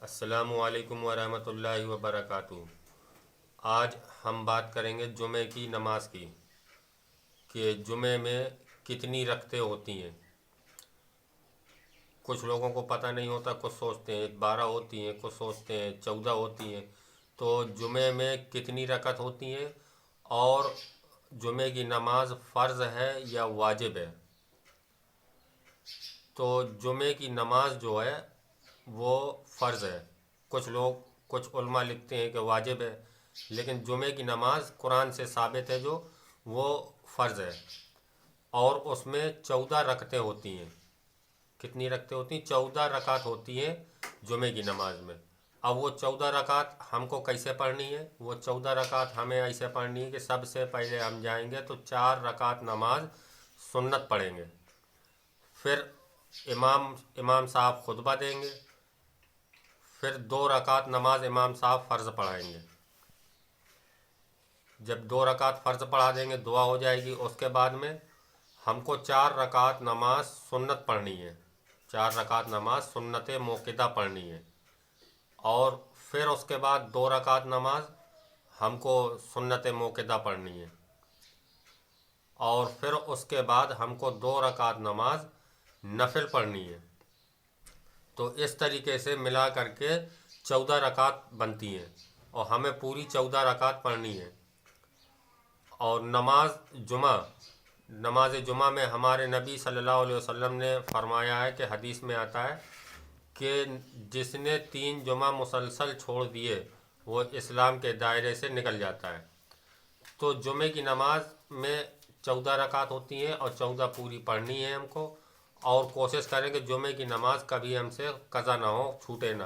السلام علیکم ورحمۃ اللہ وبرکاتہ۔ آج ہم بات کریں گے جمعے کی نماز کی کہ جمعے میں کتنی رکعتیں ہوتی ہیں۔ کچھ لوگوں کو پتہ نہیں ہوتا، کچھ سوچتے ہیں 12 ہوتی ہیں، کچھ سوچتے ہیں 14 ہوتی ہیں۔ تو جمعے میں کتنی رکعت ہوتی ہیں اور جمعے کی نماز فرض ہے یا واجب ہے؟ تو جمعے کی نماز جو ہے وہ فرض ہے۔ کچھ علماء لکھتے ہیں کہ واجب ہے، لیکن جمعے کی نماز قرآن سے ثابت ہے جو وہ فرض ہے، اور اس میں 14 رکعتیں ہوتی ہیں۔ کتنی رکعتیں ہوتی ہیں؟ 14 رکعت ہوتی ہیں جمعے کی نماز میں۔ اب وہ 14 رکعت ہم کو کیسے پڑھنی ہے؟ وہ 14 رکعت ہمیں ایسے پڑھنی ہے کہ سب سے پہلے ہم جائیں گے تو 4 رکعت نماز سنت پڑھیں گے، پھر امام صاحب خطبہ دیں گے، پھر 2 رکعت نماز امام صاحب فرض پڑھائیں گے۔ جب 2 رکعت فرض پڑھا دیں گے دعا ہو جائے گی۔ اس کے بعد میں ہم کو 4 رکعت نماز سنت پڑھنی ہے، 4 رکعت نماز سنت موقدہ پڑھنی ہے، اور پھر اس کے بعد 2 رکعت نماز ہم کو سنت موقدہ پڑھنی ہے، اور پھر اس کے بعد ہم کو 2 رکعت نماز نفل پڑھنی ہے۔ تو اس طریقے سے ملا کر کے 14 رکعت بنتی ہیں، اور ہمیں پوری 14 رکعت پڑھنی ہے۔ اور نماز جمعہ میں ہمارے نبی صلی اللہ علیہ وسلم نے فرمایا ہے کہ حدیث میں آتا ہے کہ جس نے 3 جمعہ مسلسل چھوڑ دیے وہ اسلام کے دائرے سے نکل جاتا ہے۔ تو جمعے کی نماز میں 14 رکعت ہوتی ہیں اور 14 پوری پڑھنی ہے ہم کو، اور کوشش کریں کہ جمعے کی نماز کبھی ہم سے قضا نہ ہو، چھوٹے نہ۔